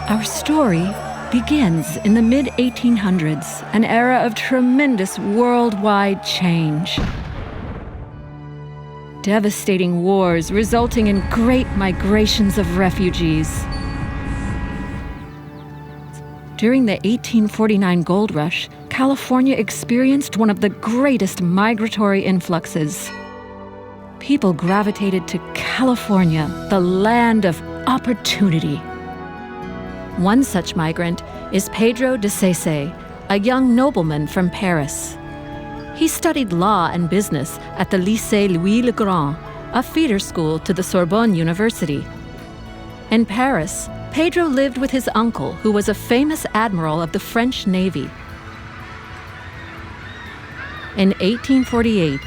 Our story begins in the mid-1800s, an era of tremendous worldwide change. Devastating wars resulting in great migrations of refugees. During the 1849 gold rush, California experienced one of the greatest migratory influxes. People gravitated to California, the land of opportunity. One such migrant is Pedro de Saisset, a young nobleman from Paris. He studied law and business at the Lycée Louis le Grand, a feeder school to the Sorbonne University. In Paris, Pedro lived with his uncle, who was a famous admiral of the French Navy. In 1848,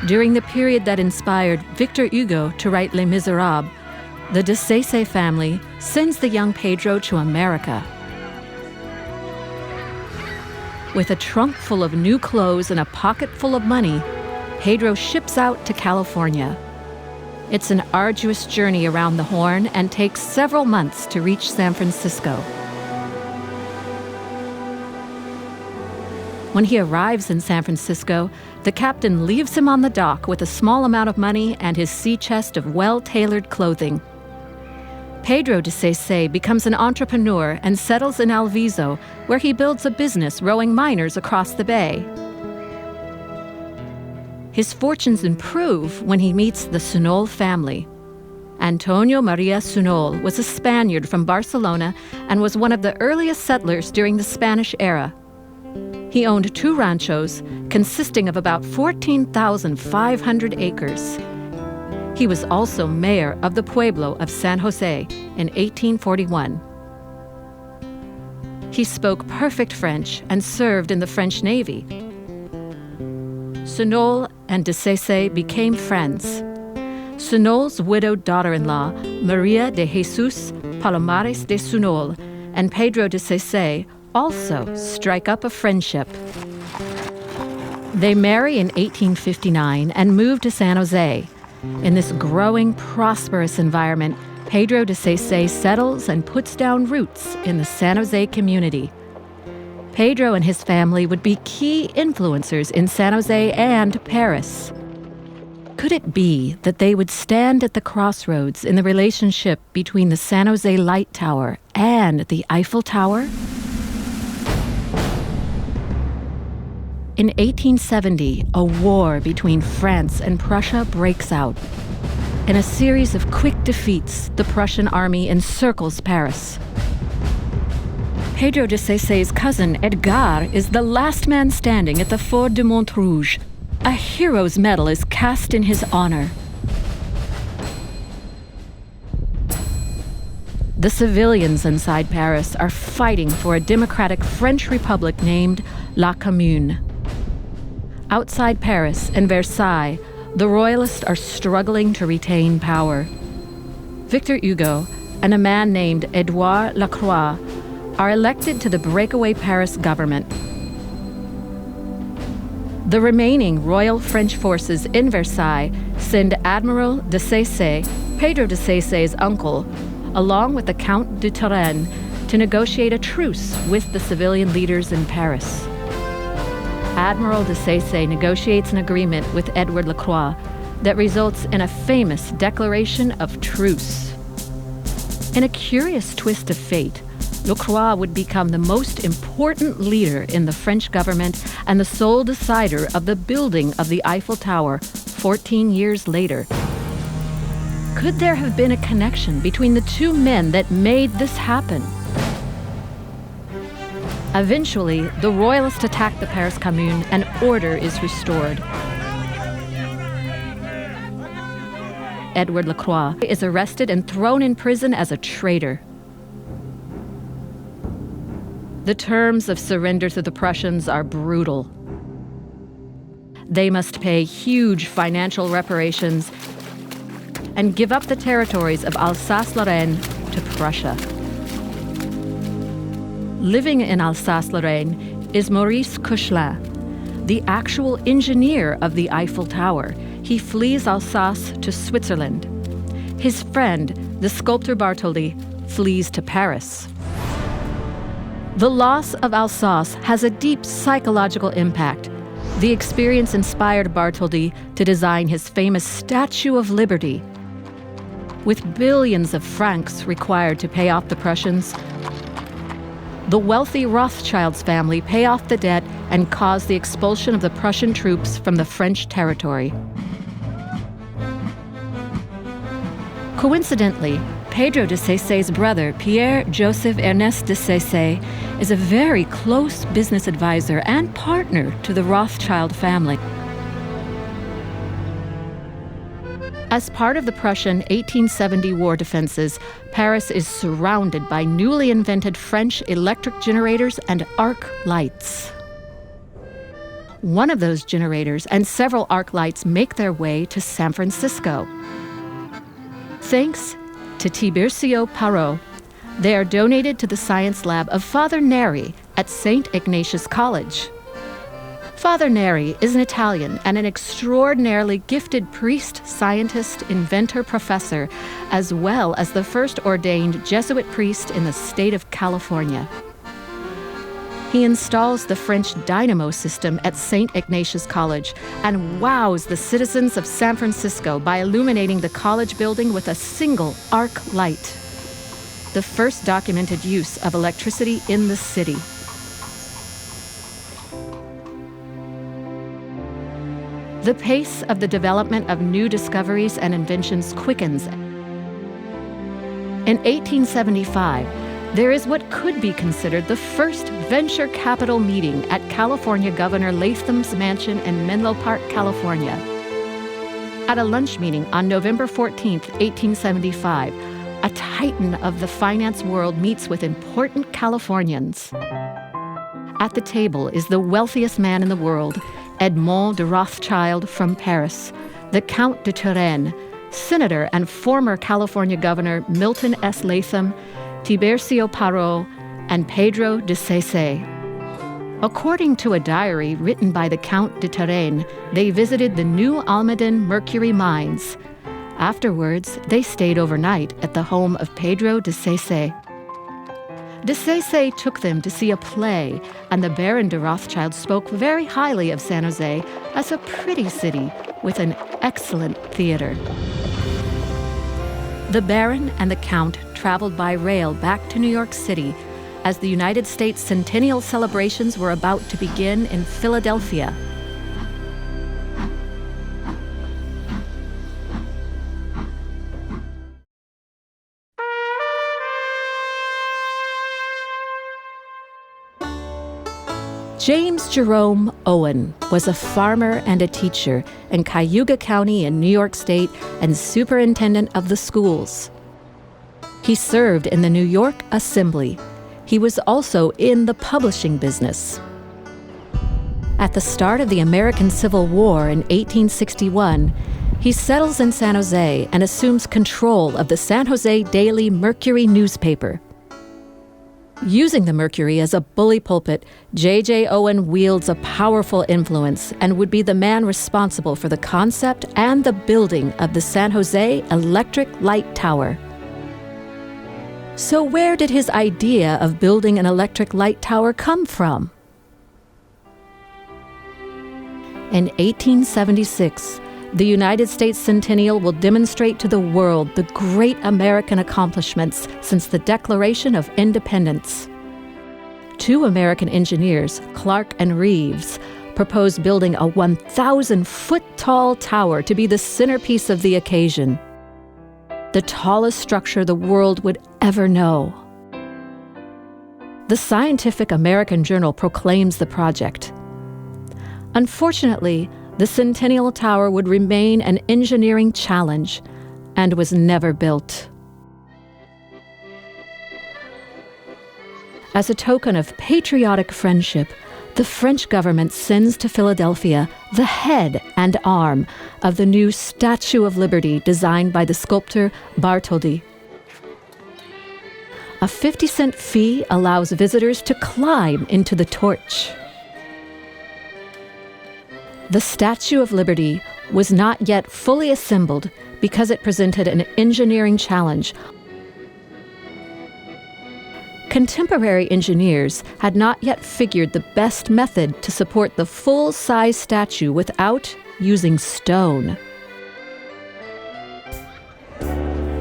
during the period that inspired Victor Hugo to write Les Miserables, the de Saisset family sends the young Pedro to America. With a trunk full of new clothes and a pocket full of money, Pedro ships out to California. It's an arduous journey around the Horn and takes several months to reach San Francisco. When he arrives in San Francisco, the captain leaves him on the dock with a small amount of money and his sea chest of well-tailored clothing. Pedro de Saisset becomes an entrepreneur and settles in Alviso, where he builds a business rowing miners across the bay. His fortunes improve when he meets the Sunol family. Antonio Maria Sunol was a Spaniard from Barcelona and was one of the earliest settlers during the Spanish era. He owned 2 ranchos, consisting of about 14,500 acres. He was also mayor of the pueblo of San Jose in 1841. He spoke perfect French and served in the French Navy. Sunol and de Saisset became friends. Sunol's widowed daughter-in-law, Maria de Jesus Palomares de Sunol, and Pedro de Saisset also strike up a friendship. They marry in 1859 and move to San Jose. In this growing, prosperous environment, Pedro de Saisset settles and puts down roots in the San Jose community. Pedro and his family would be key influencers in San Jose and Paris. Could it be that they would stand at the crossroads in the relationship between the San Jose Light Tower and the Eiffel Tower? In 1870, a war between France and Prussia breaks out. In a series of quick defeats, the Prussian army encircles Paris. Pedro de Saisset's cousin, Edgar, is the last man standing at the Fort de Montrouge. A hero's medal is cast in his honor. The civilians inside Paris are fighting for a democratic French republic named La Commune. Outside Paris, in Versailles, the royalists are struggling to retain power. Victor Hugo and a man named Edouard Lacroix are elected to the breakaway Paris government. The remaining royal French forces in Versailles send Admiral de Saisset, Pedro de Saisset's uncle, along with the Count de Turenne, to negotiate a truce with the civilian leaders in Paris. Admiral de Saisset negotiates an agreement with Edward Lacroix that results in a famous declaration of truce. In a curious twist of fate, Lacroix would become the most important leader in the French government and the sole decider of the building of the Eiffel Tower 14 years later. Could there have been a connection between the two men that made this happen? Eventually, the royalists attack the Paris Commune and order is restored. Edward Lacroix is arrested and thrown in prison as a traitor. The terms of surrender to the Prussians are brutal. They must pay huge financial reparations and give up the territories of Alsace-Lorraine to Prussia. Living in Alsace-Lorraine is Maurice Koechlin, the actual engineer of the Eiffel Tower. He flees Alsace to Switzerland. His friend, the sculptor Bartholdi, flees to Paris. The loss of Alsace has a deep psychological impact. The experience inspired Bartholdi to design his famous Statue of Liberty. With billions of francs required to pay off the Prussians, the wealthy Rothschilds family pay off the debt and cause the expulsion of the Prussian troops from the French territory. Coincidentally, Pedro de Saissé's brother, Pierre-Joseph Ernest de Saissé, is a very close business advisor and partner to the Rothschild family. As part of the Prussian 1870 war defenses, Paris is surrounded by newly invented French electric generators and arc lights. One of those generators and several arc lights make their way to San Francisco. Thanks to Tiburcio Parot, they are donated to the science lab of Father Neri at St. Ignatius College. Father Neri is an Italian and an extraordinarily gifted priest, scientist, inventor, professor, as well as the first ordained Jesuit priest in the state of California. He installs the French dynamo system at St. Ignatius College and wows the citizens of San Francisco by illuminating the college building with a single arc light, the first documented use of electricity in the city. The pace of the development of new discoveries and inventions quickens. In 1875, there is what could be considered the first venture capital meeting at California Governor Latham's mansion in Menlo Park, California. At a lunch meeting on November 14, 1875, a titan of the finance world meets with important Californians. At the table is the wealthiest man in the world, Edmond de Rothschild from Paris, the Count de Turenne, Senator and former California Governor Milton S. Latham, Tiburcio Parot, and Pedro de Saissé. According to a diary written by the Count de Turenne, they visited the New Almaden Mercury mines. Afterwards, they stayed overnight at the home of Pedro de Saissé. De Saissé took them to see a play, and the Baron de Rothschild spoke very highly of San Jose as a pretty city with an excellent theater. The Baron and the Count traveled by rail back to New York City as the United States centennial celebrations were about to begin in Philadelphia. James Jerome Owen was a farmer and a teacher in Cayuga County in New York State and superintendent of the schools. He served in the New York Assembly. He was also in the publishing business. At the start of the American Civil War in 1861, he settles in San Jose and assumes control of the San Jose Daily Mercury newspaper. Using the Mercury as a bully pulpit, J.J. Owen wields a powerful influence and would be the man responsible for the concept and the building of the San Jose Electric Light Tower. So where did his idea of building an electric light tower come from? In 1876, the United States Centennial will demonstrate to the world the great American accomplishments since the Declaration of Independence. Two American engineers, Clark and Reeves, proposed building a 1,000-foot-tall tower to be the centerpiece of the occasion, the tallest structure the world would ever know. The Scientific American Journal proclaims the project. Unfortunately, the Centennial Tower would remain an engineering challenge and was never built. As a token of patriotic friendship, the French government sends to Philadelphia the head and arm of the new Statue of Liberty designed by the sculptor Bartholdi. A 50-cent fee allows visitors to climb into the torch. The Statue of Liberty was not yet fully assembled because it presented an engineering challenge. contemporary engineers had not yet figured the best method to support the full-size statue without using stone.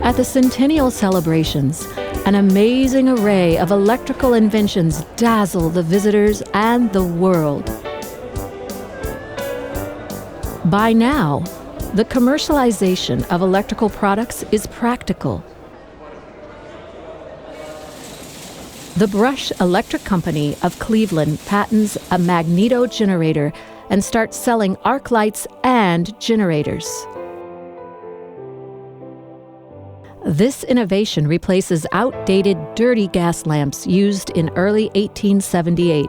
At the centennial celebrations, an amazing array of electrical inventions dazzle the visitors and the world. By now, the commercialization of electrical products is practical. The Brush Electric Company of Cleveland patents a magneto generator and starts selling arc lights and generators. This innovation replaces outdated, dirty gas lamps used in early 1878.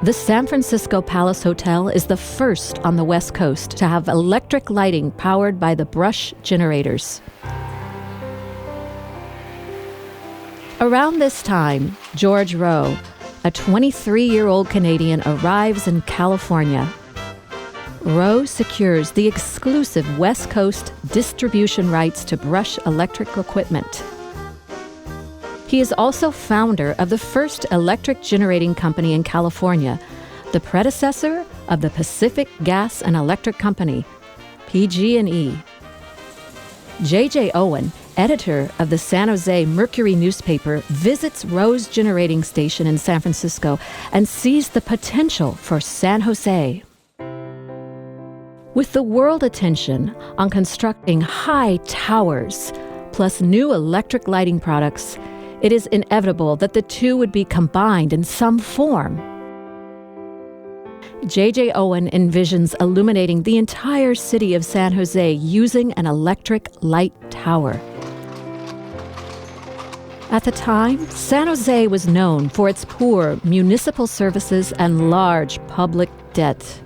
The San Francisco Palace Hotel is the first on the West Coast to have electric lighting powered by the Brush generators. Around this time, George Rowe, a 23-year-old Canadian, arrives in California. Rowe secures the exclusive West Coast distribution rights to Brush electric equipment. He is also founder of the first electric generating company in California, the predecessor of the Pacific Gas and Electric Company, PG&E. J.J. Owen, editor of the San Jose Mercury newspaper, visits Rowe's generating station in San Francisco and sees the potential for San Jose. With the world attention on constructing high towers, plus new electric lighting products, it is inevitable that the two would be combined in some form. J.J. Owen envisions illuminating the entire city of San Jose using an electric light tower. At the time, San Jose was known for its poor municipal services and large public debt.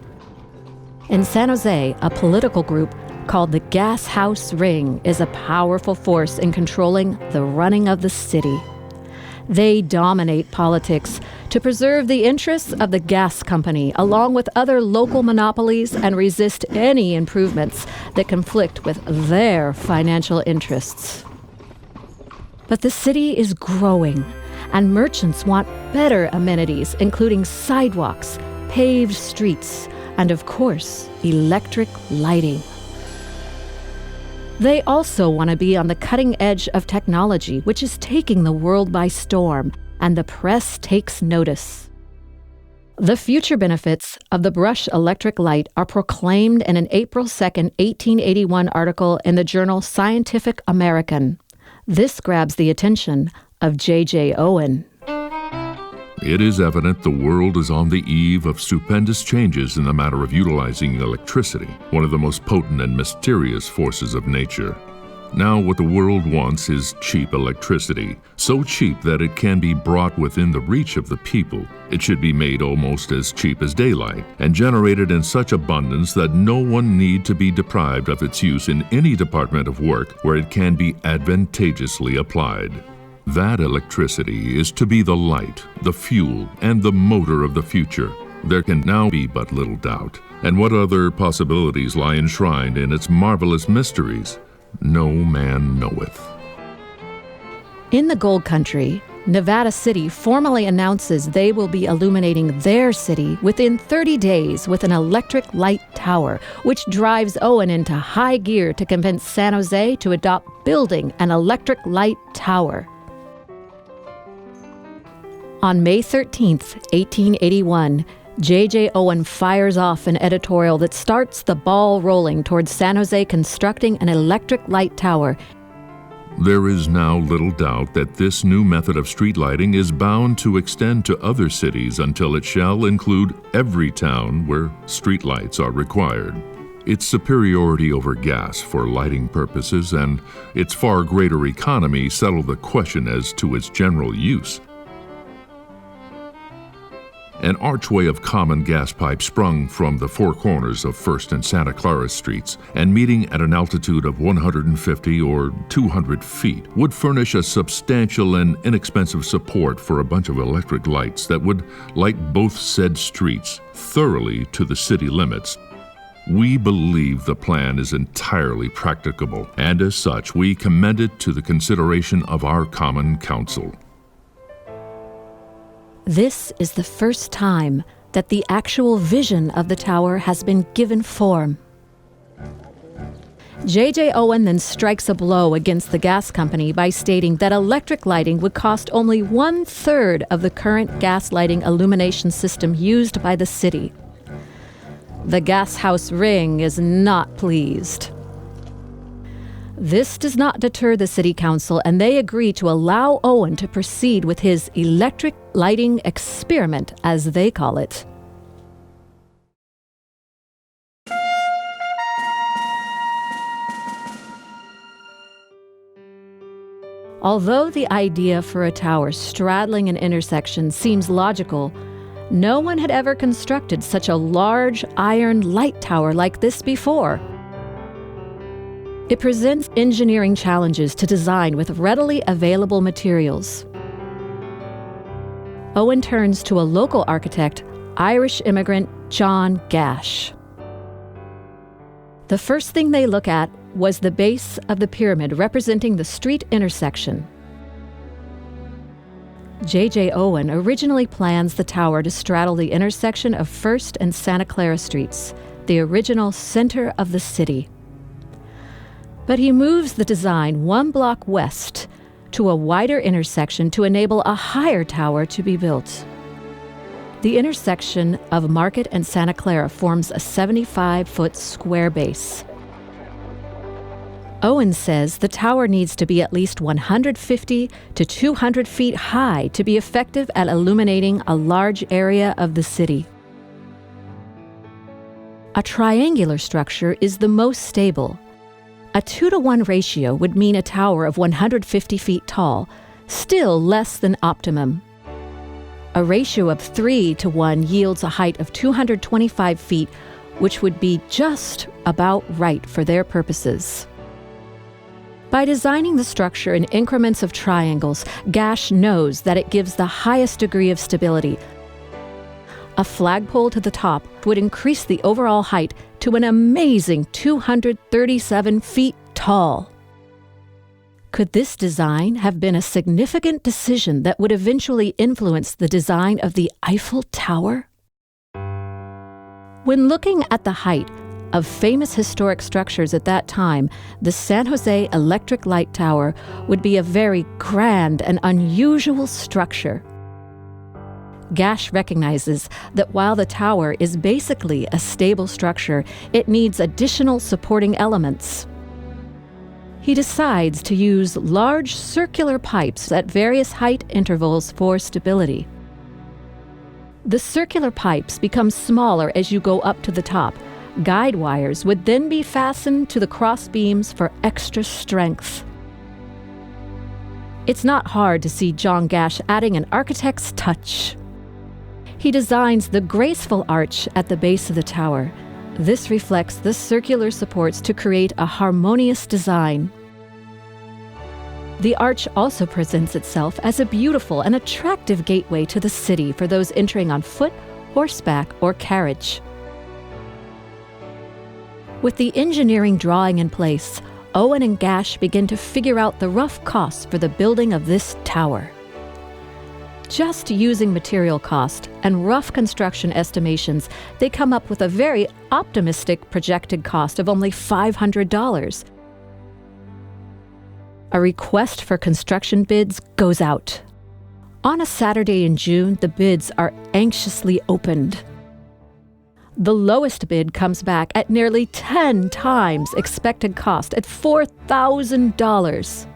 In San Jose, a political group called the Gas House Ring is a powerful force in controlling the running of the city. They dominate politics to preserve the interests of the gas company, along with other local monopolies, and resist any improvements that conflict with their financial interests. But the city is growing, and merchants want better amenities, including sidewalks, paved streets, and of course, electric lighting. They also want to be on the cutting edge of technology, which is taking the world by storm, and the press takes notice. The future benefits of the Brush electric light are proclaimed in an April 2, 1881 article in the journal Scientific American. This grabs the attention of J.J. Owen. It is evident the world is on the eve of stupendous changes in the matter of utilizing electricity, one of the most potent and mysterious forces of nature. Now what the world wants is cheap electricity, so cheap that it can be brought within the reach of the people. It should be made almost as cheap as daylight, and generated in such abundance that no one need to be deprived of its use in any department of work where it can be advantageously applied. That electricity is to be the light, the fuel, and the motor of the future. There can now be but little doubt. And what other possibilities lie enshrined in its marvelous mysteries? No man knoweth. In the Gold Country, Nevada City formally announces they will be illuminating their city within 30 days with an electric light tower, which drives Owen into high gear to convince San Jose to adopt building an electric light tower. On May 13, 1881, J.J. Owen fires off an editorial that starts the ball rolling towards San Jose constructing an electric light tower. There is now little doubt that this new method of street lighting is bound to extend to other cities until it shall include every town where street lights are required. Its superiority over gas for lighting purposes and its far greater economy settle the question as to its general use. An archway of common gas pipe sprung from the four corners of First and Santa Clara streets and meeting at an altitude of 150 or 200 feet would furnish a substantial and inexpensive support for a bunch of electric lights that would light both said streets thoroughly to the city limits. We believe the plan is entirely practicable, and as such we commend it to the consideration of our Common Council. This is the first time that the actual vision of the tower has been given form. J.J. Owen then strikes a blow against the gas company by stating that electric lighting would cost only 1/3 of the current gas lighting illumination system used by the city. The gas house ring is not pleased. This does not deter the city council, and they agree to allow Owen to proceed with his electric lighting experiment, as they call it. Although the idea for a tower straddling an intersection seems logical, no one had ever constructed such a large iron light tower like this before. It presents engineering challenges to design with readily available materials. Owen turns to a local architect, Irish immigrant John Gash. The first thing they look at was the base of the pyramid representing the street intersection. J.J. Owen originally plans the tower to straddle the intersection of First and Santa Clara Streets, the original center of the city. But he moves the design 1 block west to a wider intersection to enable a higher tower to be built. The intersection of Market and Santa Clara forms a 75-foot square base. Owen says the tower needs to be at least 150 to 200 feet high to be effective at illuminating a large area of the city. A triangular structure is the most stable. A 2-to-1 ratio would mean a tower of 150 feet tall, still less than optimum. A ratio of 3-to-1 yields a height of 225 feet, which would be just about right for their purposes. By designing the structure in increments of triangles, Gash knows that it gives the highest degree of stability. A flagpole to the top would increase the overall height to an amazing 237 feet tall. Could this design have been a significant decision that would eventually influence the design of the Eiffel Tower? When looking at the height of famous historic structures at that time, the San Jose Electric Light Tower would be a very grand and unusual structure. Gash recognizes that while the tower is basically a stable structure, it needs additional supporting elements. He decides to use large circular pipes at various height intervals for stability. The circular pipes become smaller as you go up to the top. Guide wires would then be fastened to the cross beams for extra strength. It's not hard to see John Gash adding an architect's touch. He designs the graceful arch at the base of the tower. This reflects the circular supports to create a harmonious design. The arch also presents itself as a beautiful and attractive gateway to the city for those entering on foot, horseback, or carriage. With the engineering drawing in place, Owen and Gash begin to figure out the rough costs for the building of this tower. Just using material cost and rough construction estimations, they come up with a very optimistic projected cost of only $500. A request for construction bids goes out. On a Saturday in June, the bids are anxiously opened. The lowest bid comes back at nearly 10 times expected cost at $4,000.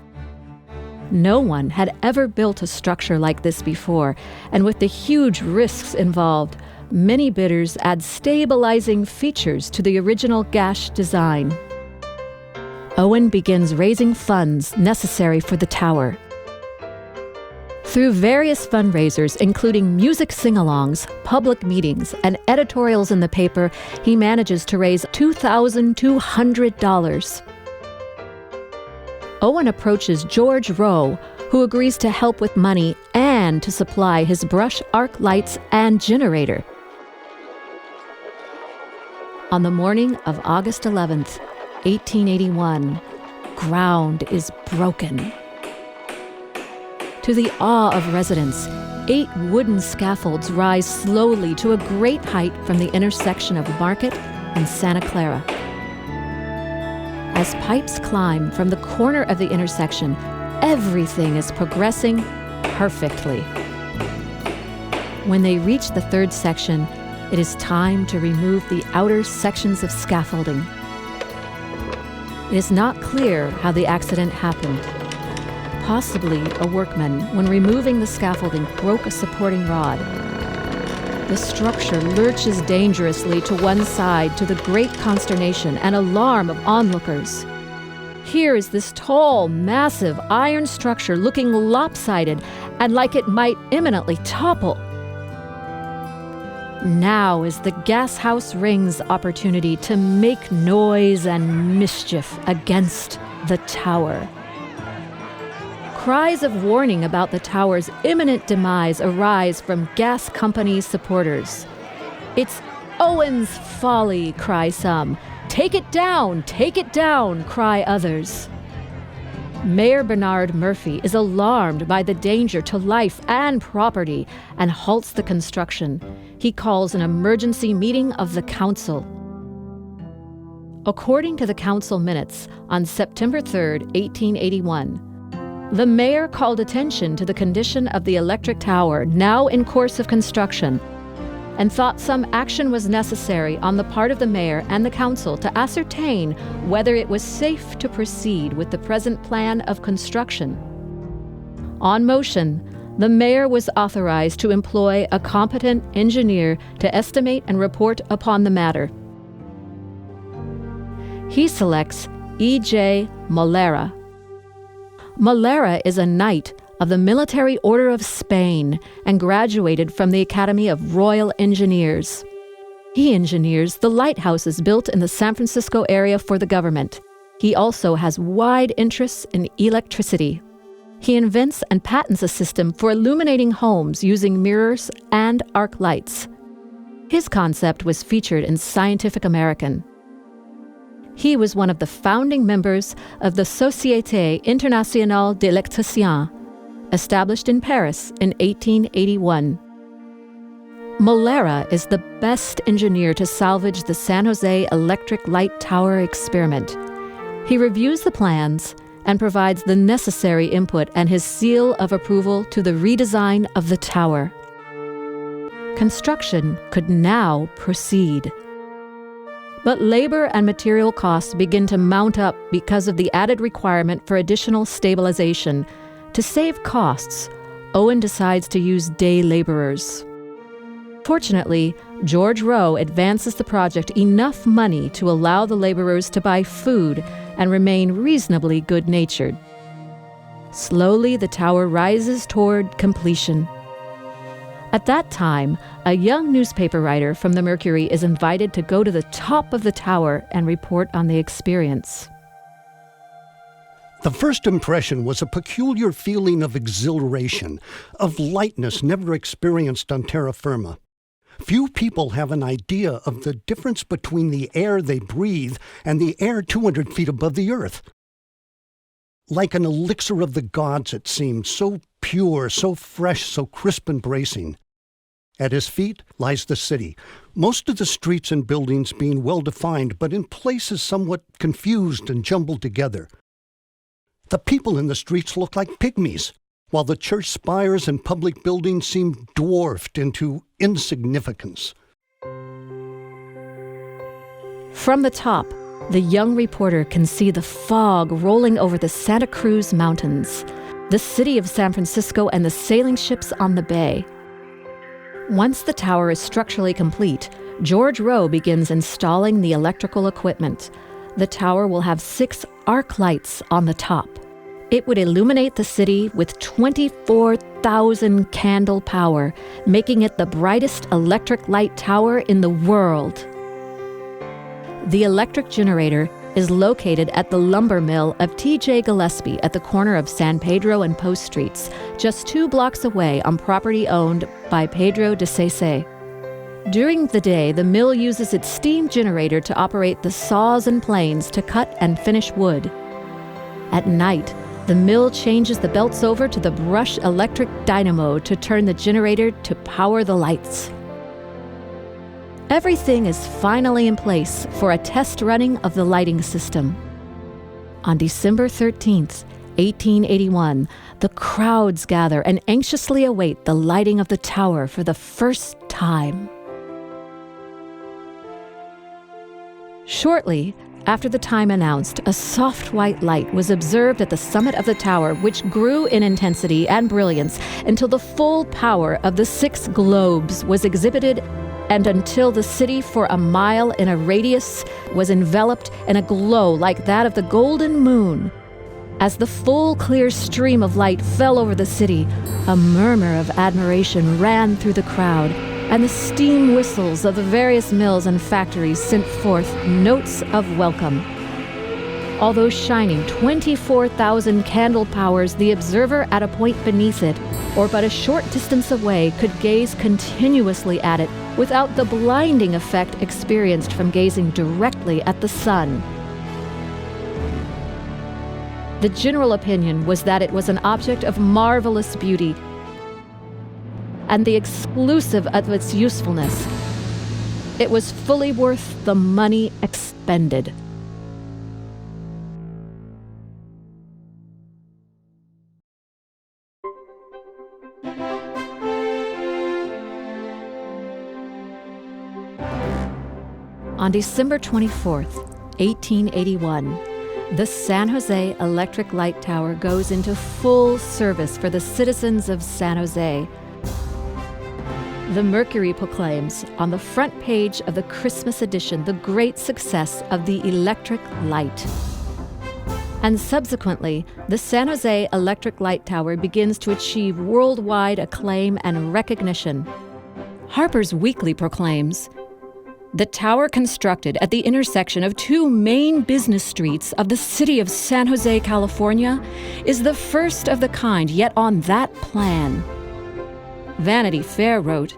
No one had ever built a structure like this before, and with the huge risks involved, many bidders add stabilizing features to the original Gash design. Owen begins raising funds necessary for the tower. Through various fundraisers, including music sing-alongs, public meetings, and editorials in the paper, he manages to raise $2,200. Owen approaches George Rowe, who agrees to help with money and to supply his brush arc lights and generator. On the morning of August 11th, 1881, ground is broken. To the awe of residents, 8 wooden scaffolds rise slowly to a great height from the intersection of Market and Santa Clara. As pipes climb from the corner of the intersection, everything is progressing perfectly. When they reach the 3rd section, it is time to remove the outer sections of scaffolding. It is not clear how the accident happened. Possibly a workman, when removing the scaffolding, broke a supporting rod. The structure lurches dangerously to one side to the great consternation and alarm of onlookers. Here is this tall, massive iron structure looking lopsided and like it might imminently topple. Now is the gas house ring's opportunity to make noise and mischief against the tower. Cries of warning about the tower's imminent demise arise from gas company supporters. "It's Owen's folly," cry some. Take it down, cry others. Mayor Bernard Murphy is alarmed by the danger to life and property and halts the construction. He calls an emergency meeting of the council. According to the council minutes, on September 3, 1881, the mayor called attention to the condition of the electric tower now in course of construction and thought some action was necessary on the part of the mayor and the council to ascertain whether it was safe to proceed with the present plan of construction. On motion, the mayor was authorized to employ a competent engineer to estimate and report upon the matter. He selects E.J. Molera. Molera is a knight of the Military Order of Spain and graduated from the Academy of Royal Engineers. He engineers the lighthouses built in the San Francisco area for the government. He also has wide interests in electricity. He invents and patents a system for illuminating homes using mirrors and arc lights. His concept was featured in Scientific American. He was one of the founding members of the Société Internationale d'Électriciens, established in Paris in 1881. Molera is the best engineer to salvage the San Jose electric light tower experiment. He reviews the plans and provides the necessary input and his seal of approval to the redesign of the tower. Construction could now proceed. But labor and material costs begin to mount up because of the added requirement for additional stabilization. To save costs, Owen decides to use day laborers. Fortunately, George Rowe advances the project enough money to allow the laborers to buy food and remain reasonably good-natured. Slowly, the tower rises toward completion. At that time, a young newspaper writer from the Mercury is invited to go to the top of the tower and report on the experience. The first impression was a peculiar feeling of exhilaration, of lightness never experienced on terra firma. Few people have an idea of the difference between the air they breathe and the air 200 feet above the earth. Like an elixir of the gods, it seemed, so pure, so fresh, so crisp and bracing. At his feet lies the city, most of the streets and buildings being well-defined, but in places somewhat confused and jumbled together. The people in the streets look like pygmies, while the church spires and public buildings seem dwarfed into insignificance. From the top, the young reporter can see the fog rolling over the Santa Cruz Mountains, the city of San Francisco, and the sailing ships on the bay. Once the tower is structurally complete, George Rowe begins installing the electrical equipment. The tower will have 6 arc lights on the top. It would illuminate the city with 24,000 candle power, making it the brightest electric light tower in the world. The electric generator is located at the lumber mill of T.J. Gillespie at the corner of San Pedro and Post Streets, just 2 blocks away on property owned by Pedro de Cese. During the day, the mill uses its steam generator to operate the saws and planes to cut and finish wood. At night, The mill changes the belts over to the brush electric dynamo to turn the generator to power the lights. Everything is finally in place for a test running of the lighting system. On December 13th, 1881, the crowds gather and anxiously await the lighting of the tower for the first time. Shortly after the time announced, a soft white light was observed at the summit of the tower, which grew in intensity and brilliance until the full power of the 6 globes was exhibited, and until the city for a mile in a radius was enveloped in a glow like that of the golden moon. As the full, clear stream of light fell over the city, a murmur of admiration ran through the crowd, and the steam whistles of the various mills and factories sent forth notes of welcome. Although shining 24,000 candle powers, the observer at a point beneath it, or but a short distance away, could gaze continuously at it without the blinding effect experienced from gazing directly at the sun. The general opinion was that it was an object of marvelous beauty, and the exclusive of its usefulness. It was fully worth the money expended. On December 24th, 1881, the San Jose Electric Light Tower goes into full service for the citizens of San Jose. The Mercury proclaims on the front page of the Christmas edition the great success of the electric light. And subsequently, the San Jose Electric Light Tower begins to achieve worldwide acclaim and recognition. Harper's Weekly proclaims, "The tower constructed at the intersection of 2 main business streets of the city of San Jose, California, is the first of the kind yet on that plan." Vanity Fair wrote,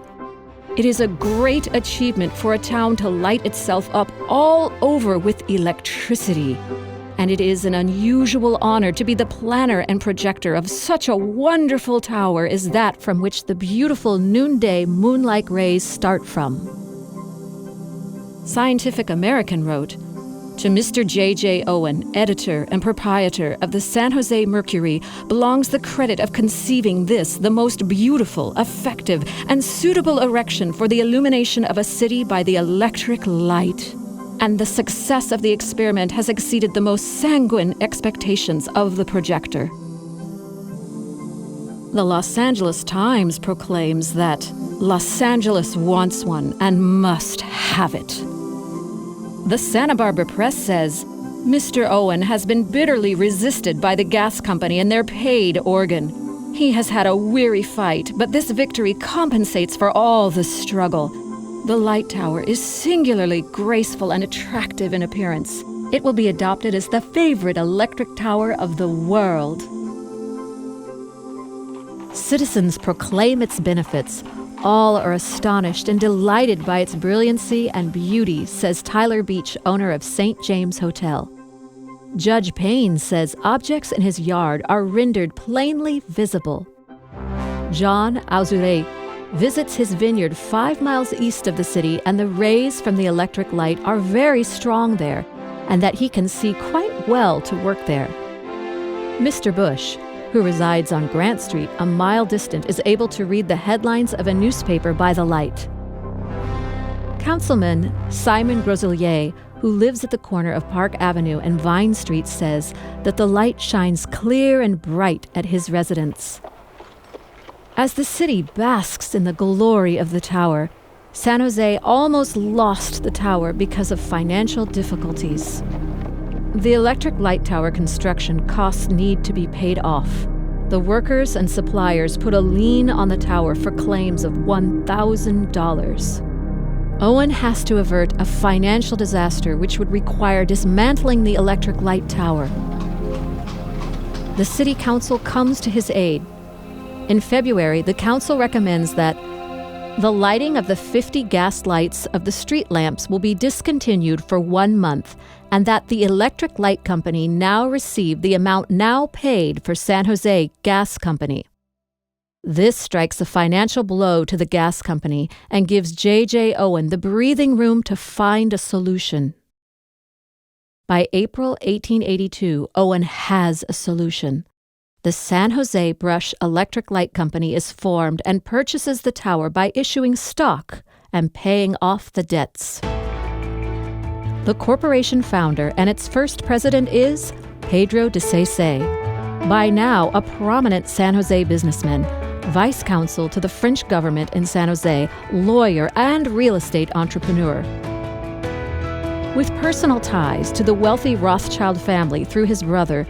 "It is a great achievement for a town to light itself up all over with electricity, and it is an unusual honor to be the planner and projector of such a wonderful tower as that from which the beautiful noonday moon-like rays start from." Scientific American wrote, "To Mr. J.J. Owen, editor and proprietor of the San Jose Mercury, belongs the credit of conceiving this, the most beautiful, effective, and suitable erection for the illumination of a city by the electric light. And the success of the experiment has exceeded the most sanguine expectations of the projector." The Los Angeles Times proclaims that Los Angeles wants one and must have it. The Santa Barbara Press says, "Mr. Owen has been bitterly resisted by the gas company and their paid organ. He has had a weary fight, but this victory compensates for all the struggle. The light tower is singularly graceful and attractive in appearance. It will be adopted as the favorite electric tower of the world." Citizens proclaim its benefits. All are astonished and delighted by its brilliancy and beauty, says Tyler Beach, owner of St. James Hotel. Judge Payne says objects in his yard are rendered plainly visible. John Auzure visits his vineyard 5 miles east of the city, and the rays from the electric light are very strong there, and that he can see quite well to work there. Mr. Bush, who resides on Grant Street, a mile distant, is able to read the headlines of a newspaper by the light. Councilman Simon Grosellier, who lives at the corner of Park Avenue and Vine Street, says that the light shines clear and bright at his residence. As the city basks in the glory of the tower, San Jose almost lost the tower because of financial difficulties. The electric light tower construction costs need to be paid off. The workers and suppliers put a lien on the tower for claims of $1,000. Owen has to avert a financial disaster which would require dismantling the electric light tower. The city council comes to his aid. In February, the council recommends that The lighting of the 50 gas lights of the street lamps will be discontinued for 1 month, and that the electric light company now receive the amount now paid for San Jose Gas Company. This strikes a financial blow to the gas company and gives J.J. Owen the breathing room to find a solution. By April 1882, Owen has a solution. The San Jose Brush Electric Light Company is formed and purchases the tower by issuing stock and paying off the debts. The corporation founder and its first president is Pedro de Saisset, by now a prominent San Jose businessman, vice counsel to the French government in San Jose, lawyer, and real estate entrepreneur. With personal ties to the wealthy Rothschild family through his brother,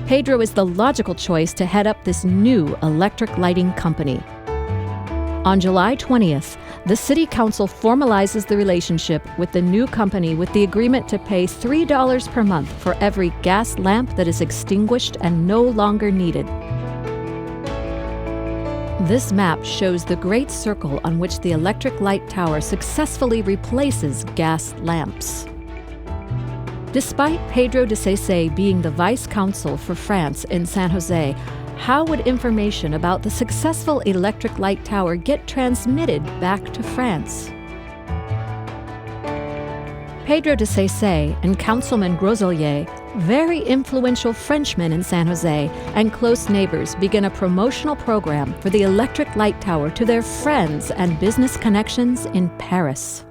Pedro is the logical choice to head up this new electric lighting company. On July 20th, the City Council formalizes the relationship with the new company with the agreement to pay $3 per month for every gas lamp that is extinguished and no longer needed. This map shows the great circle on which the electric light tower successfully replaces gas lamps. Despite Pedro de Saisset being the vice consul for France in San Jose, how would information about the successful electric light tower get transmitted back to France? Pedro de Saisset and Councilman Grosellier, very influential Frenchmen in San Jose and close neighbors, begin a promotional program for the electric light tower to their friends and business connections in Paris.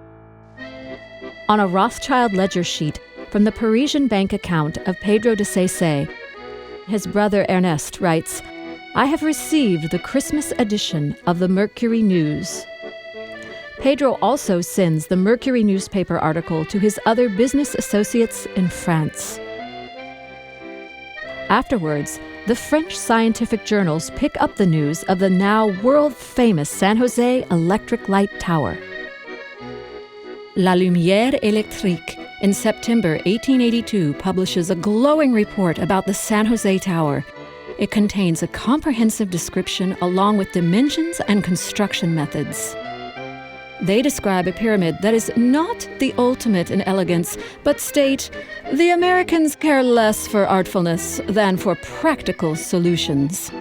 On a Rothschild ledger sheet from the Parisian bank account of Pedro de Saisset, his brother Ernest writes, "I have received the Christmas edition of the Mercury News." Pedro also sends the Mercury newspaper article to his other business associates in France. Afterwards, the French scientific journals pick up the news of the now world-famous San Jose Electric Light Tower. La Lumière Électrique in September 1882 publishes a glowing report about the San Jose Tower. It contains a comprehensive description along with dimensions and construction methods. They describe a pyramid that is not the ultimate in elegance, but state, "The Americans care less for artfulness than for practical solutions."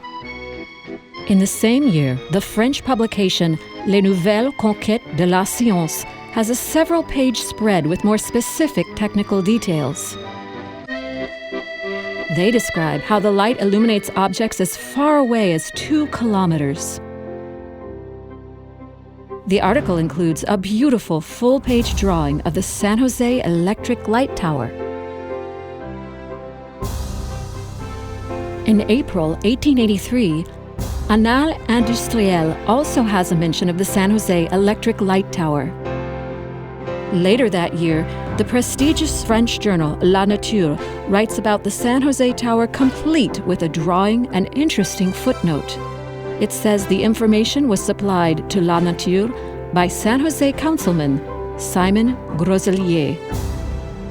In the same year, the French publication Les Nouvelles Conquêtes de la Science has a several-page spread with more specific technical details. They describe how the light illuminates objects as far away as 2 kilometers. The article includes a beautiful full-page drawing of the San Jose Electric Light Tower. In April 1883, Annales Industrielles also has a mention of the San Jose Electric Light Tower. Later that year, the prestigious French journal La Nature writes about the San Jose Tower complete with a drawing and interesting footnote. It says the information was supplied to La Nature by San Jose councilman Simon Grosellier.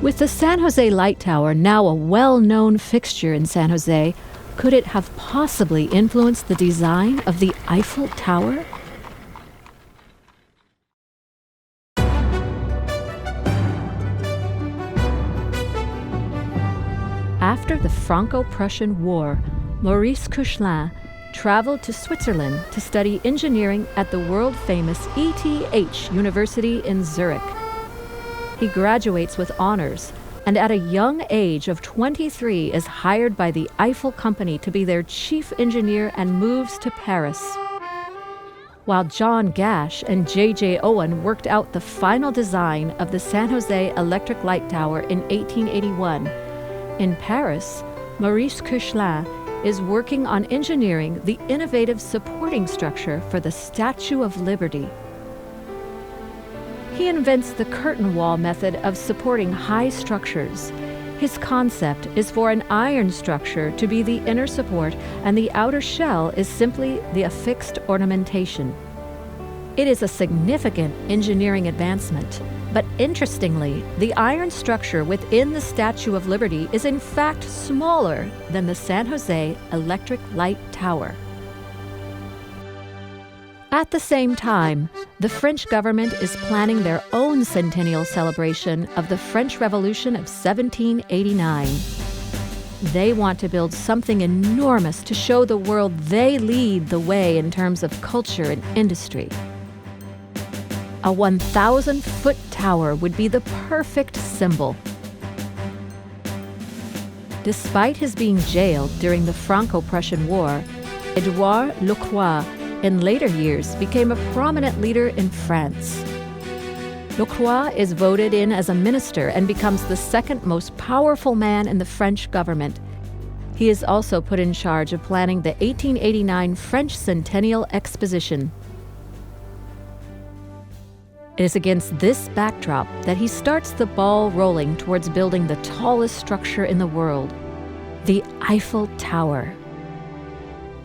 With the San Jose Light Tower now a well-known fixture in San Jose, could it have possibly influenced the design of the Eiffel Tower? After the Franco-Prussian War, Maurice Krishnans traveled to Switzerland to study engineering at the world-famous ETH University in Zurich. He graduates with honors, and at a young age of 23 is hired by the Eiffel Company to be their chief engineer and moves to Paris. While John Gash and J.J. Owen worked out the final design of the San Jose Electric Light Tower in 1881, in Paris, Maurice Krishnans is working on engineering the innovative supporting structure for the Statue of Liberty. He invents the curtain wall method of supporting high structures. His concept is for an iron structure to be the inner support, and the outer shell is simply the affixed ornamentation. It is a significant engineering advancement, but interestingly, the iron structure within the Statue of Liberty is in fact smaller than the San Jose Electric Light Tower. At the same time, the French government is planning their own centennial celebration of the French Revolution of 1789. They want to build something enormous to show the world they lead the way in terms of culture and industry. A 1,000-foot tower would be the perfect symbol. Despite his being jailed during the Franco-Prussian War, Édouard Lecroix in later years became a prominent leader in France. Lecroix is voted in as a minister and becomes the second most powerful man in the French government. He is also put in charge of planning the 1889 French Centennial Exposition. It is against this backdrop that he starts the ball rolling towards building the tallest structure in the world, the Eiffel Tower.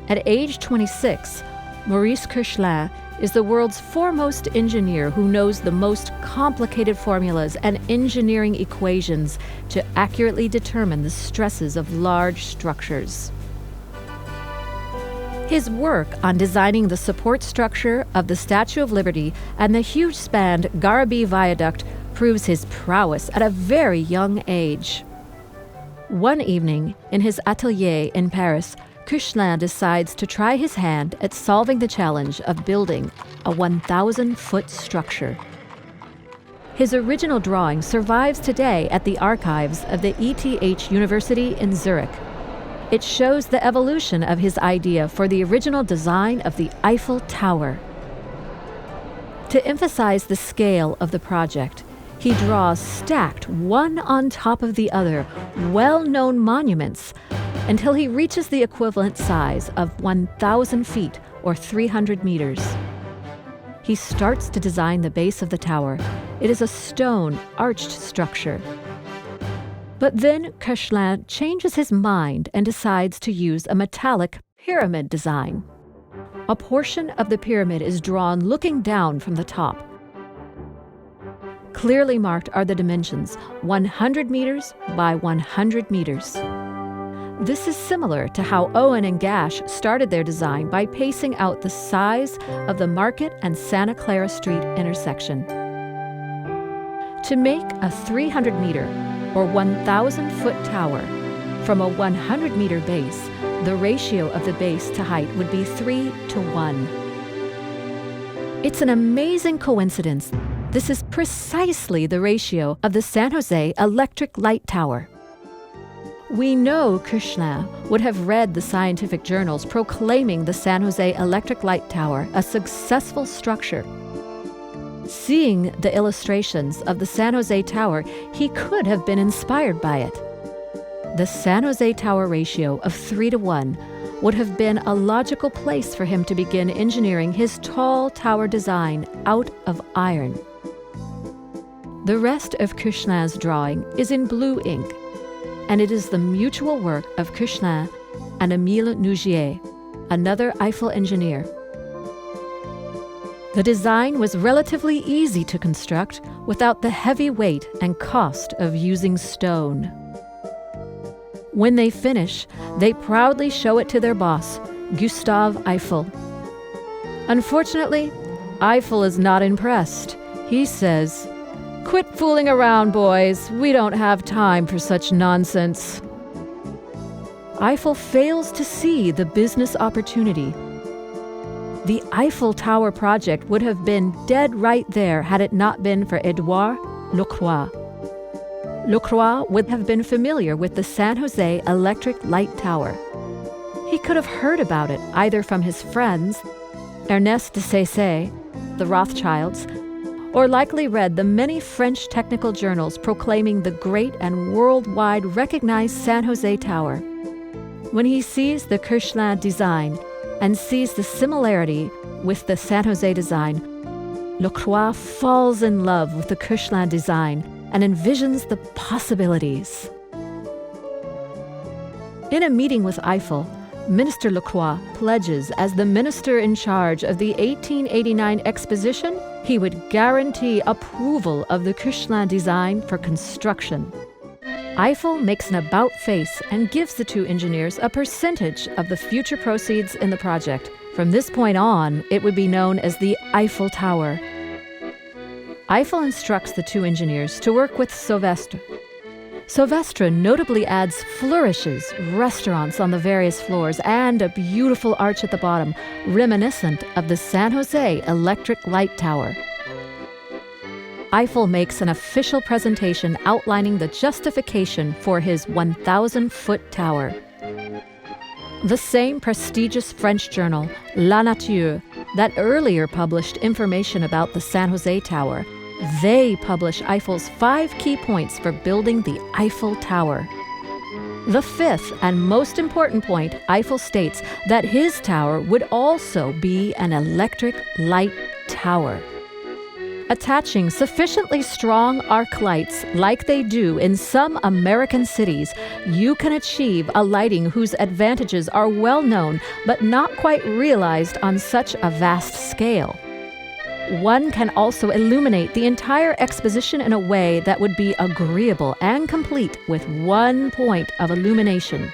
At age 26, Maurice Krishnans is the world's foremost engineer who knows the most complicated formulas and engineering equations to accurately determine the stresses of large structures. His work on designing the support structure of the Statue of Liberty and the huge-spanned Garabie Viaduct proves his prowess at a very young age. One evening, in his atelier in Paris, Krishnans decides to try his hand at solving the challenge of building a 1,000-foot structure. His original drawing survives today at the archives of the ETH University in Zurich. It shows the evolution of his idea for the original design of the Eiffel Tower. To emphasize the scale of the project, he draws stacked one on top of the other, well-known monuments until he reaches the equivalent size of 1,000 feet or 300 meters. He starts to design the base of the tower. It is a stone, arched structure. But then Krishnans changes his mind and decides to use a metallic pyramid design. A portion of the pyramid is drawn looking down from the top. Clearly marked are the dimensions, 100 meters by 100 meters. This is similar to how Owen and Gash started their design by pacing out the size of the Market and Santa Clara Street intersection. To make a 300-meter or 1,000-foot tower from a 100-meter base, the ratio of the base to height would be 3 to 1. It's an amazing coincidence. This is precisely the ratio of the San Jose Electric Light Tower. We know Krishnans would have read the scientific journals proclaiming the San Jose Electric Light Tower a successful structure. Seeing the illustrations of the San Jose Tower, he could have been inspired by it. The San Jose Tower ratio of 3 to 1 would have been a logical place for him to begin engineering his tall tower design out of iron. The rest of Krishnans' drawing is in blue ink, and it is the mutual work of Krishnans and Émile Nouguier, another Eiffel engineer. The design was relatively easy to construct without the heavy weight and cost of using stone. When they finish, they proudly show it to their boss, Gustave Eiffel. Unfortunately, Eiffel is not impressed. He says, "Quit fooling around, boys. We don't have time for such nonsense." Eiffel fails to see the business opportunity. The Eiffel Tower project would have been dead right there had it not been for Édouard Lecroix. Lecroix would have been familiar with the San Jose Electric Light Tower. He could have heard about it either from his friends, Ernest de Saisset, the Rothschilds, or likely read the many French technical journals proclaiming the great and worldwide recognized San Jose Tower. When he sees the Krishnans Design and sees the similarity with the San Jose design, Lecroix falls in love with the Krishnans Design and envisions the possibilities. In a meeting with Eiffel, Minister Lecroix pledges as the minister in charge of the 1889 exposition, he would guarantee approval of the Krishnans Design for construction. Eiffel makes an about face and gives the two engineers a percentage of the future proceeds in the project, From this point on, it would be known as the Eiffel Tower. Eiffel instructs the two engineers to work with Sylvestre. Sylvestre notably adds flourishes, restaurants on the various floors, and a beautiful arch at the bottom, reminiscent of the San Jose Electric Light Tower. Eiffel makes an official presentation outlining the justification for his 1,000-foot tower. The same prestigious French journal, La Nature, that earlier published information about the San Jose Tower, they publish Eiffel's 5 key points for building the Eiffel Tower. The fifth and most important point, Eiffel states that his tower would also be an electric light tower. Attaching sufficiently strong arc lights like they do in some American cities, you can achieve a lighting whose advantages are well known but not quite realized on such a vast scale. One can also illuminate the entire exposition in a way that would be agreeable and complete with 1 point of illumination.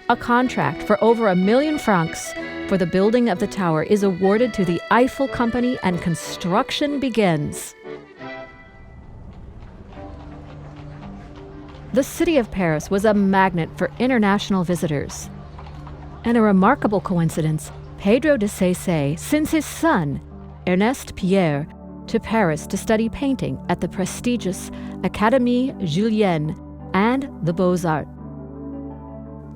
A contract for over 1 million francs for the building of the tower is awarded to the Eiffel Company and construction begins. The city of Paris was a magnet for international visitors. And a remarkable coincidence, Pedro de Saisset sends his son, Ernest Pierre, to Paris to study painting at the prestigious Académie Julienne and the Beaux-Arts.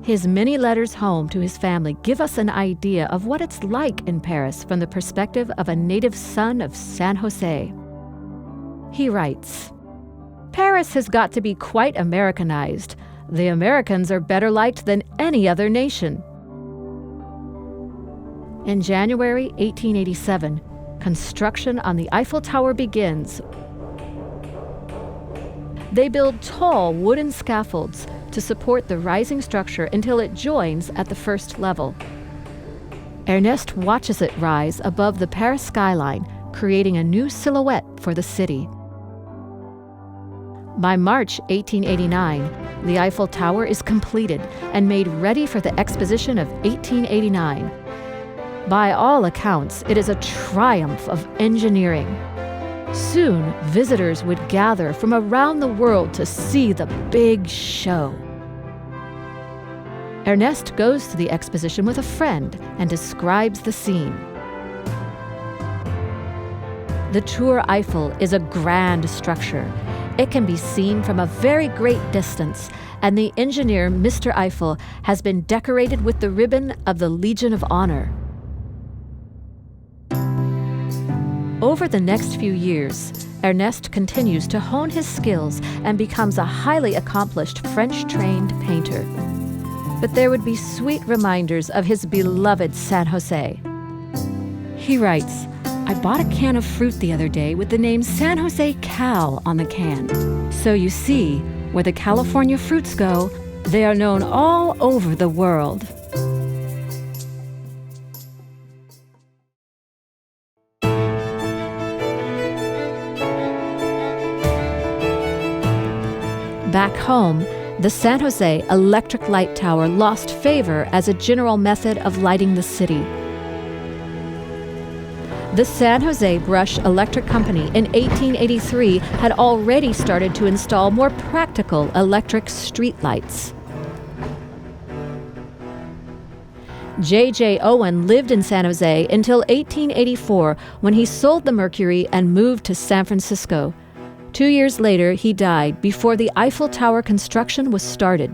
His many letters home to his family give us an idea of what it's like in Paris from the perspective of a native son of San Jose. He writes, "Paris has got to be quite Americanized. The Americans are better liked than any other nation." In January 1887, construction on the Eiffel Tower begins. They build tall wooden scaffolds to support the rising structure until it joins at the first level. Ernest watches it rise above the Paris skyline, creating a new silhouette for the city. By March 1889, the Eiffel Tower is completed and made ready for the Exposition of 1889. By all accounts, it is a triumph of engineering. Soon, visitors would gather from around the world to see the big show. Ernest goes to the exposition with a friend and describes the scene. The Tour Eiffel is a grand structure. It can be seen from a very great distance, and the engineer, Mr. Eiffel, has been decorated with the ribbon of the Legion of Honor. Over the next few years, Ernest continues to hone his skills and becomes a highly accomplished French-trained painter. But there would be sweet reminders of his beloved San Jose. He writes, "I bought a can of fruit the other day with the name San Jose Cal on the can. So you see, where the California fruits go, they are known all over the world." Back home, the San Jose Electric Light Tower lost favor as a general method of lighting the city. The San Jose Brush Electric Company in 1883 had already started to install more practical electric streetlights. J.J. Owen lived in San Jose until 1884 when he sold the Mercury and moved to San Francisco. 2 years later, he died before the Eiffel Tower construction was started.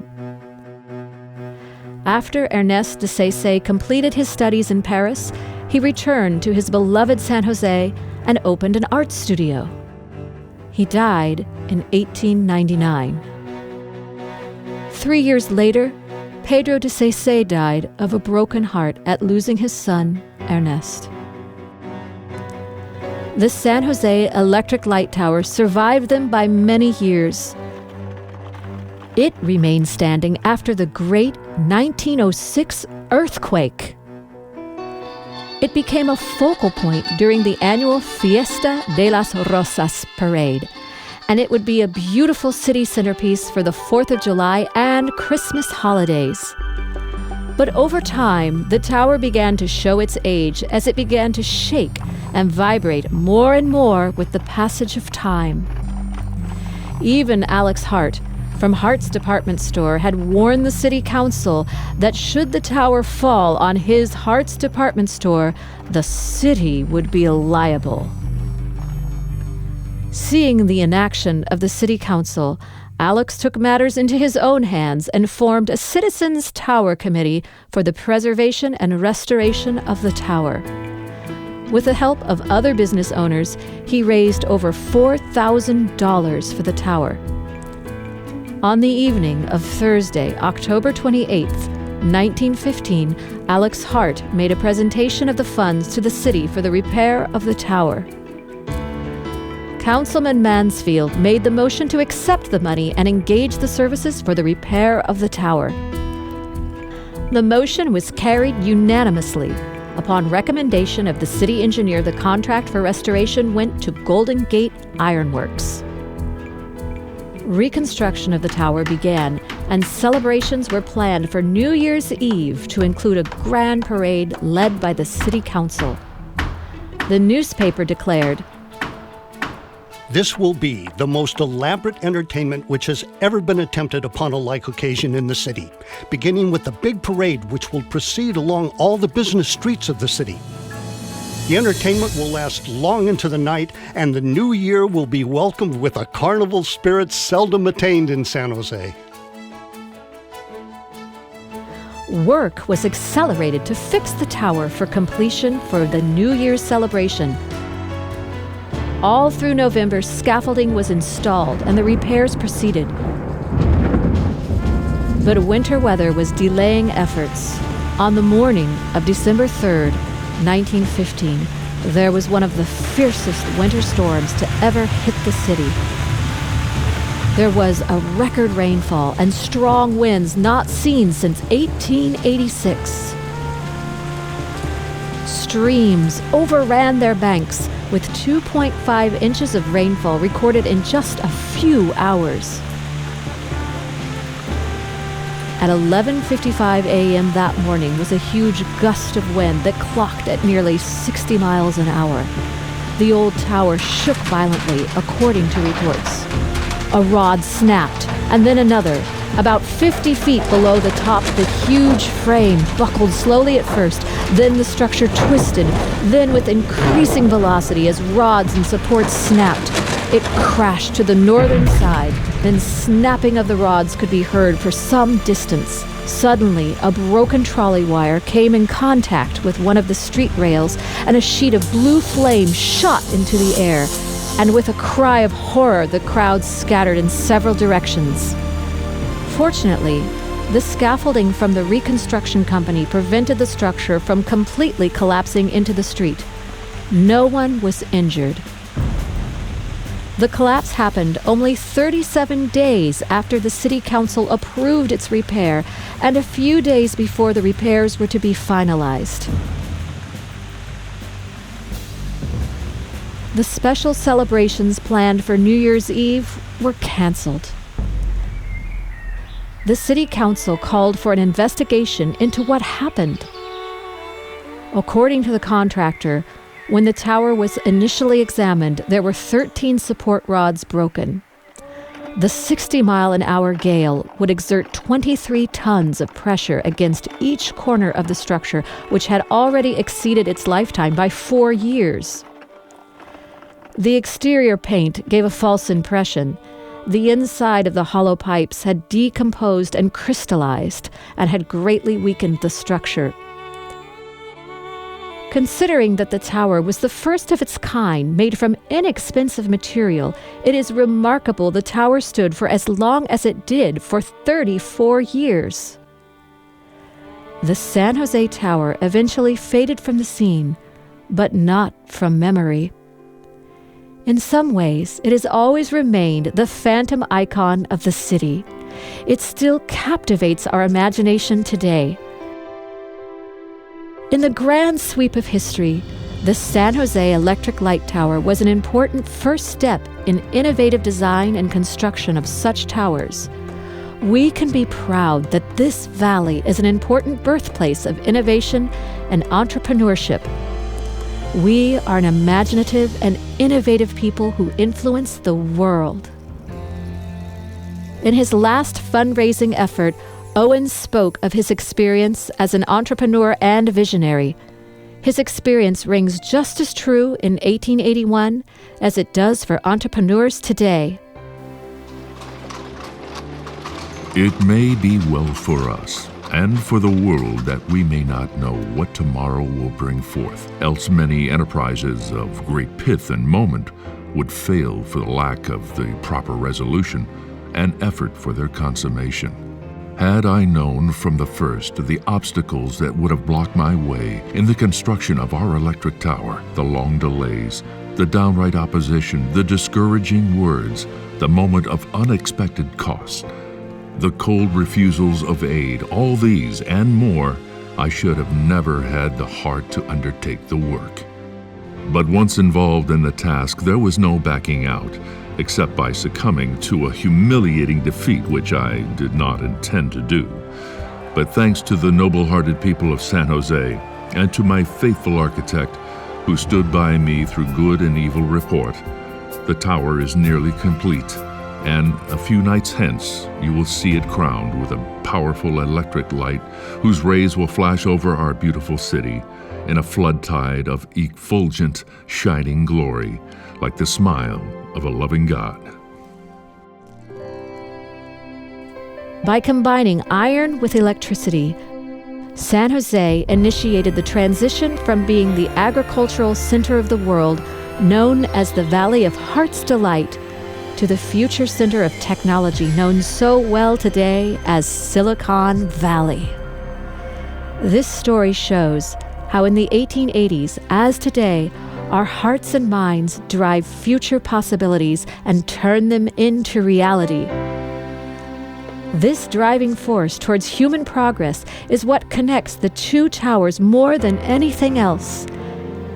After Ernest de Saisset completed his studies in Paris, he returned to his beloved San Jose and opened an art studio. He died in 1899. 3 years later, Pedro de Saisset died of a broken heart at losing his son, Ernest. The San Jose Electric Light Tower survived them by many years. It remained standing after the great 1906 earthquake. It became a focal point during the annual Fiesta de las Rosas parade, and it would be a beautiful city centerpiece for the 4th of July and Christmas holidays. But over time, the tower began to show its age as it began to shake and vibrate more and more with the passage of time. Even Alex Hart, from Hart's department store, had warned the city council that should the tower fall on his Hart's department store, the city would be liable. Seeing the inaction of the city council, Alex took matters into his own hands and formed a Citizens Tower Committee for the preservation and restoration of the tower. With the help of other business owners, he raised over $4,000 for the tower. On the evening of Thursday, October 28, 1915, Alex Hart made a presentation of the funds to the city for the repair of the tower. Councilman Mansfield made the motion to accept the money and engage the services for the repair of the tower. The motion was carried unanimously. Upon recommendation of the city engineer, the contract for restoration went to Golden Gate Ironworks. Reconstruction of the tower began, and celebrations were planned for New Year's Eve to include a grand parade led by the city council. The newspaper declared, "This will be the most elaborate entertainment which has ever been attempted upon a like occasion in the city, beginning with the big parade which will proceed along all the business streets of the city. The entertainment will last long into the night, and the new year will be welcomed with a carnival spirit seldom attained in San Jose." Work was accelerated to fix the tower for completion for the New Year's celebration. All through November, scaffolding was installed and the repairs proceeded. But winter weather was delaying efforts. On the morning of December 3rd, 1915, there was one of the fiercest winter storms to ever hit the city. There was a record rainfall and strong winds not seen since 1886. Streams overran their banks, with 2.5 inches of rainfall recorded in just a few hours. At 11:55 a.m. that morning was a huge gust of wind that clocked at nearly 60 miles an hour. The old tower shook violently, according to reports. A rod snapped, and then another. About 50 feet below the top, the huge frame buckled slowly at first, then the structure twisted, then with increasing velocity as rods and supports snapped, it crashed to the northern side. Then snapping of the rods could be heard for some distance. Suddenly, a broken trolley wire came in contact with one of the street rails, and a sheet of blue flame shot into the air. And with a cry of horror, the crowd scattered in several directions. Fortunately, the scaffolding from the reconstruction company prevented the structure from completely collapsing into the street. No one was injured. The collapse happened only 37 days after the city council approved its repair, and a few days before the repairs were to be finalized. The special celebrations planned for New Year's Eve were canceled. The city council called for an investigation into what happened. According to the contractor, when the tower was initially examined, there were 13 support rods broken. The 60-mile-an-hour gale would exert 23 tons of pressure against each corner of the structure, which had already exceeded its lifetime by 4 years. The exterior paint gave a false impression. The inside of the hollow pipes had decomposed and crystallized and had greatly weakened the structure. Considering that the tower was the first of its kind, made from inexpensive material, it is remarkable the tower stood for as long as it did, for 34 years. The San Jose Tower eventually faded from the scene, but not from memory. In some ways, it has always remained the phantom icon of the city. It still captivates our imagination today. In the grand sweep of history, the San Jose Electric Light Tower was an important first step in innovative design and construction of such towers. we can be proud that this valley is an important birthplace of innovation and entrepreneurship. We are an imaginative and innovative people who influence the world. In his last fundraising effort, Owen spoke of his experience as an entrepreneur and visionary. His experience rings just as true in 1881 as it does for entrepreneurs today. It may be well for us and for the world that we may not know what tomorrow will bring forth, else many enterprises of great pith and moment would fail for the lack of the proper resolution and effort for their consummation. Had I known from the first the obstacles that would have blocked my way in the construction of our electric tower, the long delays, the downright opposition, the discouraging words, the moment of unexpected costs, the cold refusals of aid, all these and more, I should have never had the heart to undertake the work. But once involved in the task, there was no backing out, except by succumbing to a humiliating defeat which I did not intend to do. But thanks to the noble-hearted people of San Jose and to my faithful architect who stood by me through good and evil report, the tower is nearly complete, and a few nights hence you will see it crowned with a powerful electric light whose rays will flash over our beautiful city in a flood tide of effulgent, shining glory, like the smile of a loving God. By combining iron with electricity, San Jose initiated the transition from being the agricultural center of the world, known as the Valley of Heart's Delight, to the future center of technology known so well today as Silicon Valley. This story shows how in the 1880s, as today, our hearts and minds drive future possibilities and turn them into reality. This driving force towards human progress is what connects the two towers more than anything else.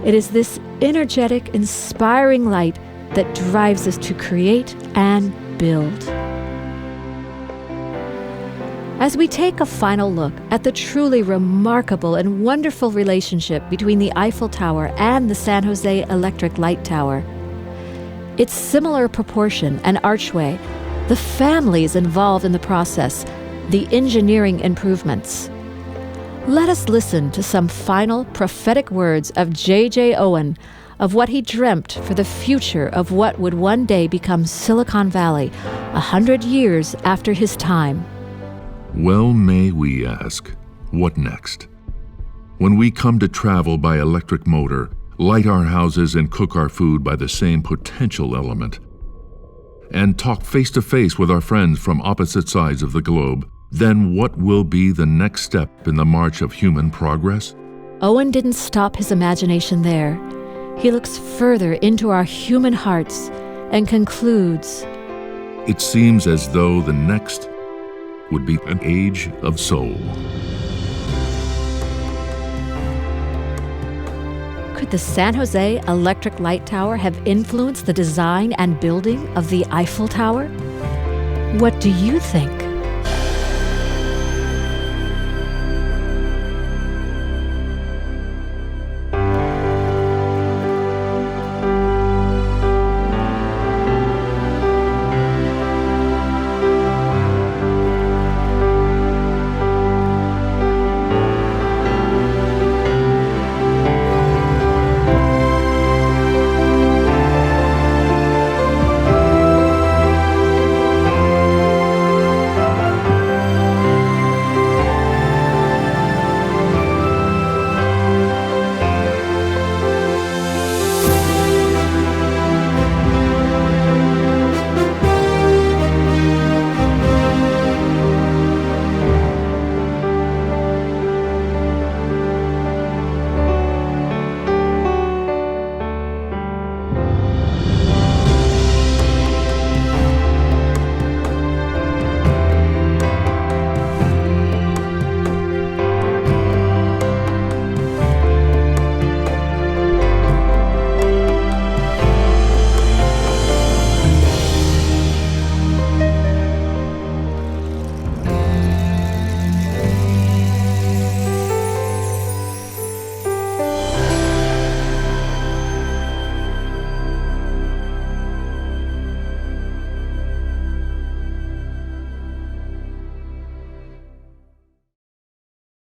It is this energetic, inspiring light that drives us to create and build. As we take a final look at the truly remarkable and wonderful relationship between the Eiffel Tower and the San Jose Electric Light Tower, its similar proportion and archway, the families involved in the process, the engineering improvements. Let us listen to some final prophetic words of J.J. Owen of what he dreamt for the future of what would one day become Silicon Valley, 100 years after his time. Well may we ask, what next? When we come to travel by electric motor, light our houses and cook our food by the same potential element, and talk face to face with our friends from opposite sides of the globe, then what will be the next step in the march of human progress? Owen didn't stop his imagination there. He looks further into our human hearts and concludes, It seems as though the next would be an age of soul. Could the San Jose Electric Light Tower have influenced the design and building of the Eiffel Tower? What do you think?